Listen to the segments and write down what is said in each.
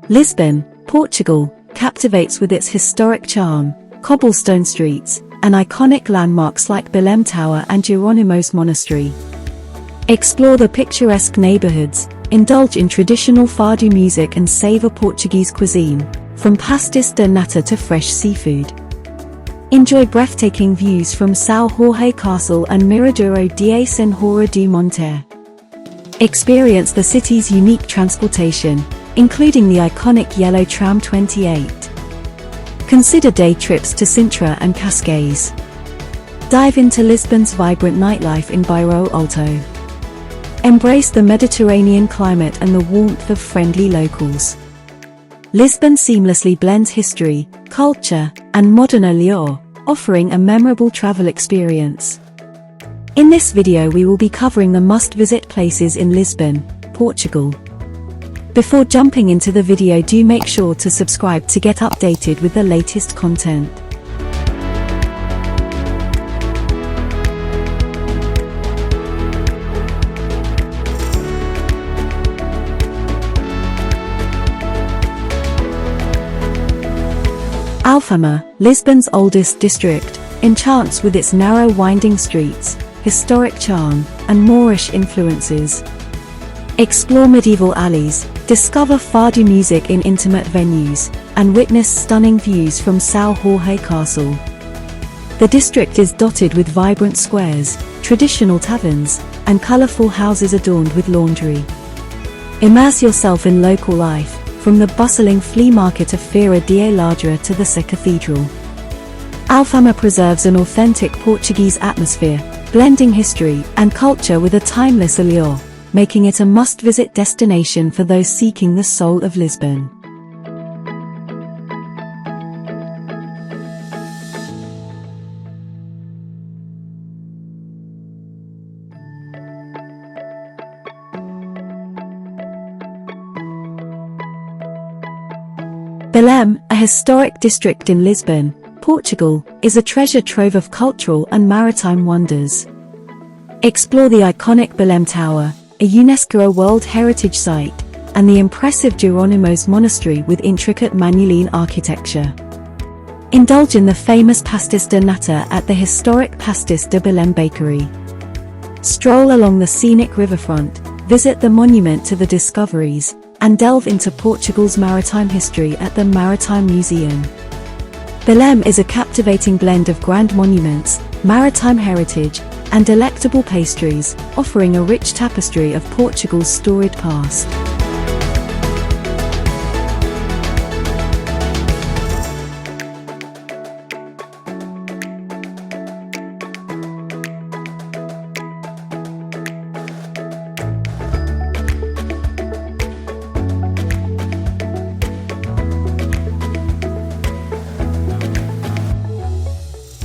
Lisbon, Portugal, captivates with its historic charm, cobblestone streets, and iconic landmarks like Belém Tower and Jerónimos Monastery. Explore the picturesque neighborhoods, indulge in traditional Fado music and savor Portuguese cuisine, from pastéis de nata to fresh seafood. Enjoy breathtaking views from São Jorge Castle and Miradouro da Senhora do Monte. Experience the city's unique transportation, including the iconic yellow Tram 28. Consider day trips to Sintra and Cascais. Dive into Lisbon's vibrant nightlife in Bairro Alto. Embrace the Mediterranean climate and the warmth of friendly locals. Lisbon seamlessly blends history, culture, and modern allure, offering a memorable travel experience. In this video we will be covering the must-visit places in Lisbon, Portugal. Before jumping into the video, do make sure to subscribe to get updated with the latest content. Alfama, Lisbon's oldest district, enchants with its narrow winding streets, historic charm, and Moorish influences. Explore medieval alleys, discover Fado music in intimate venues, and witness stunning views from São Jorge Castle. The district is dotted with vibrant squares, traditional taverns, and colorful houses adorned with laundry. Immerse yourself in local life, from the bustling flea market of Feira de Ladra to the Cathedral. Alfama preserves an authentic Portuguese atmosphere, blending history and culture with a timeless allure, making it a must-visit destination for those seeking the soul of Lisbon. Belém, a historic district in Lisbon, Portugal, is a treasure trove of cultural and maritime wonders. Explore the iconic Belém Tower, a UNESCO World Heritage Site, and the impressive Jerónimos Monastery with intricate Manueline architecture. Indulge in the famous pastéis de nata at the historic Pastéis de Belém bakery. Stroll along the scenic riverfront, visit the monument to the discoveries, and delve into Portugal's maritime history at the Maritime Museum. Belém is a captivating blend of grand monuments, maritime heritage, and delectable pastries, offering a rich tapestry of Portugal's storied past.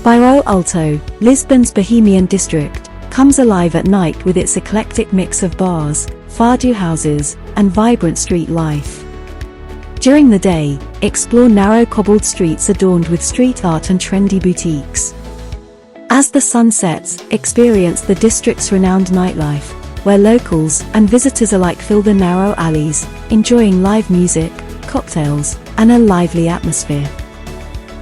Bairro Alto, Lisbon's bohemian district, comes alive at night with its eclectic mix of bars, Fado houses, and vibrant street life. During the day, explore narrow cobbled streets adorned with street art and trendy boutiques. As the sun sets, experience the district's renowned nightlife, where locals and visitors alike fill the narrow alleys, enjoying live music, cocktails, and a lively atmosphere.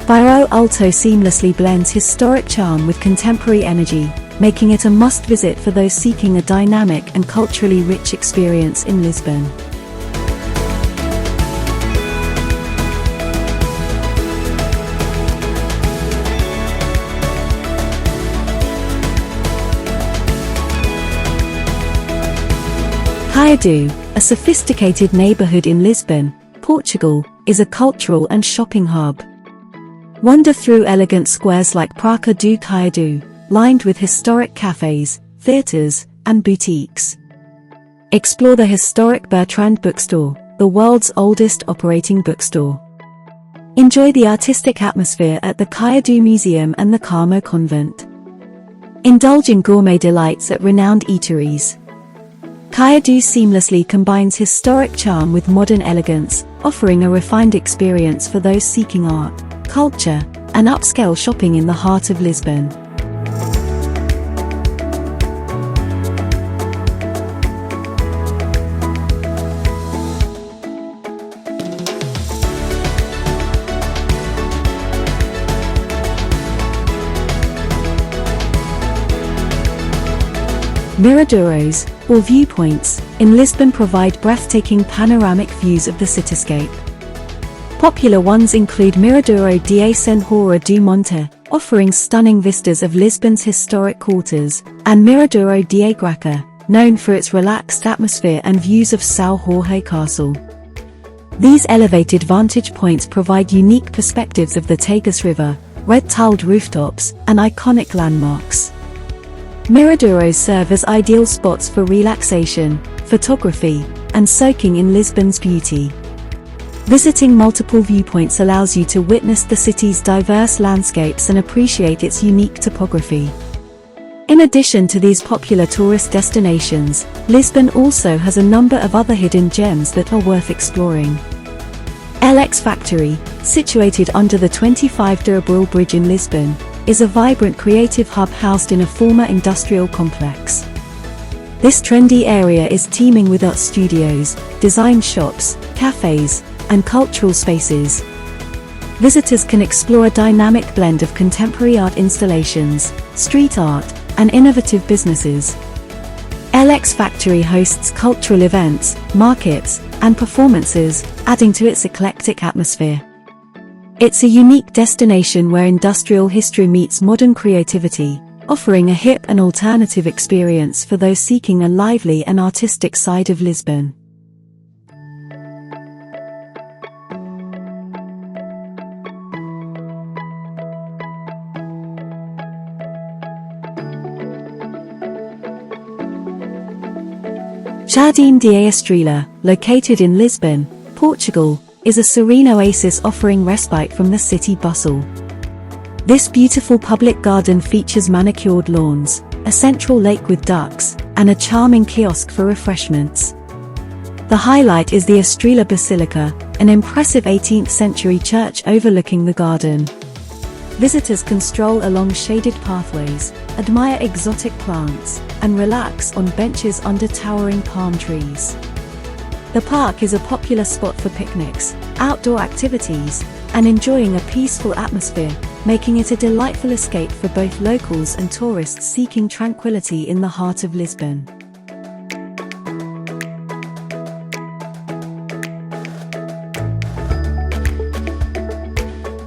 Bairro Alto seamlessly blends historic charm with contemporary energy, making it a must-visit for those seeking a dynamic and culturally rich experience in Lisbon. Chiado, a sophisticated neighborhood in Lisbon, Portugal, is a cultural and shopping hub. Wander through elegant squares like Praça do Chiado, lined with historic cafes, theaters, and boutiques. Explore the historic Bertrand bookstore, the world's oldest operating bookstore. Enjoy the artistic atmosphere at the Chiado Museum and the Carmo Convent. Indulge in gourmet delights at renowned eateries. Chiado seamlessly combines historic charm with modern elegance, offering a refined experience for those seeking art, culture, and upscale shopping in the heart of Lisbon. Miradouros, or viewpoints, in Lisbon provide breathtaking panoramic views of the cityscape. Popular ones include Miradouro de Senhora do Monte, offering stunning vistas of Lisbon's historic quarters, and Miradouro de Graça, known for its relaxed atmosphere and views of São Jorge Castle. These elevated vantage points provide unique perspectives of the Tagus River, red-tiled rooftops, and iconic landmarks. Miradouros serve as ideal spots for relaxation, photography, and soaking in Lisbon's beauty. Visiting multiple viewpoints allows you to witness the city's diverse landscapes and appreciate its unique topography. In addition to these popular tourist destinations, Lisbon also has a number of other hidden gems that are worth exploring. LX Factory, situated under the 25 de Abril Bridge in Lisbon, is a vibrant creative hub housed in a former industrial complex. This trendy area is teeming with art studios, design shops, cafes, and cultural spaces. Visitors can explore a dynamic blend of contemporary art installations, street art, and innovative businesses. LX Factory hosts cultural events, markets, and performances, adding to its eclectic atmosphere. It's a unique destination where industrial history meets modern creativity, offering a hip and alternative experience for those seeking a lively and artistic side of Lisbon. Jardim da Estrela, located in Lisbon, Portugal, is a serene oasis offering respite from the city bustle. This beautiful public garden features manicured lawns, a central lake with ducks, and a charming kiosk for refreshments. The highlight is the Estrela Basilica, an impressive 18th century church overlooking the garden. Visitors can stroll along shaded pathways, admire exotic plants, and relax on benches under towering palm trees. The park is a popular spot for picnics, outdoor activities, and enjoying a peaceful atmosphere, making it a delightful escape for both locals and tourists seeking tranquility in the heart of Lisbon.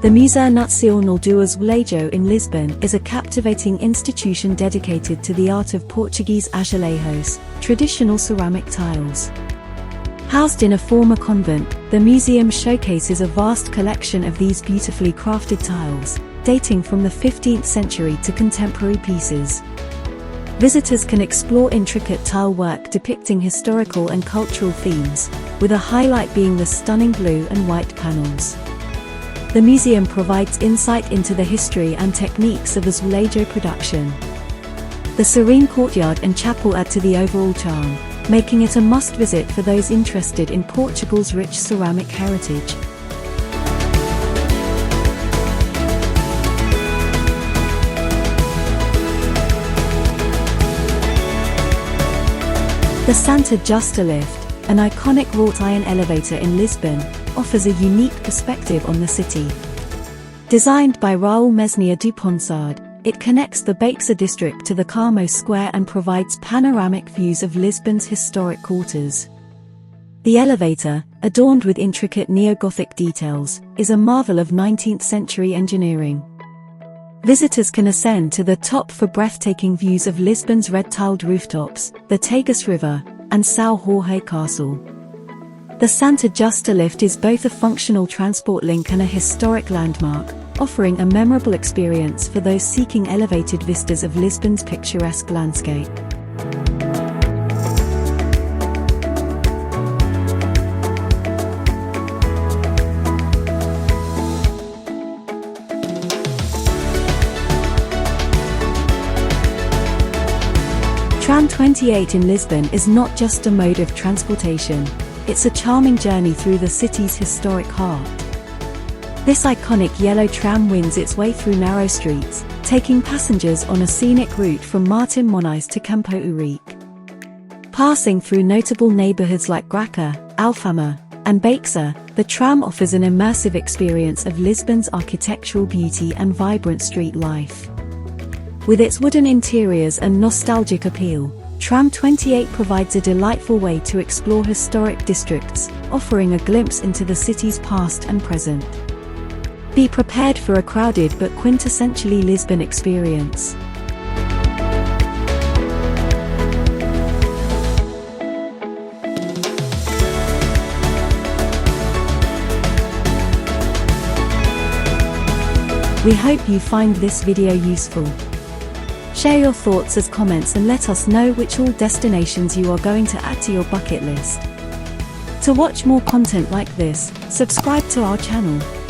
The Museu Nacional do Azulejo in Lisbon is a captivating institution dedicated to the art of Portuguese azulejos, traditional ceramic tiles. Housed in a former convent, the museum showcases a vast collection of these beautifully crafted tiles, dating from the 15th century to contemporary pieces. Visitors can explore intricate tile work depicting historical and cultural themes, with a highlight being the stunning blue and white panels. The museum provides insight into the history and techniques of azulejo production. The serene courtyard and chapel add to the overall charm, making it a must-visit for those interested in Portugal's rich ceramic heritage. The Santa Justa lift, an iconic wrought-iron elevator in Lisbon, offers a unique perspective on the city. Designed by Raul Mesnia do Ponsard, it connects the Baixa district to the Carmo Square and provides panoramic views of Lisbon's historic quarters. The elevator, adorned with intricate neo-Gothic details, is a marvel of 19th century engineering. Visitors can ascend to the top for breathtaking views of Lisbon's red-tiled rooftops, the Tagus River, and São Jorge Castle. The Santa Justa lift is both a functional transport link and a historic landmark, offering a memorable experience for those seeking elevated vistas of Lisbon's picturesque landscape. Tram 28 in Lisbon is not just a mode of transportation, it's a charming journey through the city's historic heart. This iconic yellow tram wins its way through narrow streets, taking passengers on a scenic route from Martim Moniz to Campo Urique. Passing through notable neighborhoods like Graça, Alfama, and Baixa, the tram offers an immersive experience of Lisbon's architectural beauty and vibrant street life. With its wooden interiors and nostalgic appeal, Tram 28 provides a delightful way to explore historic districts, offering a glimpse into the city's past and present. Be prepared for a crowded but quintessentially Lisbon experience. We hope you find this video useful. Share your thoughts as comments and let us know which all destinations you are going to add to your bucket list. To watch more content like this, subscribe to our channel.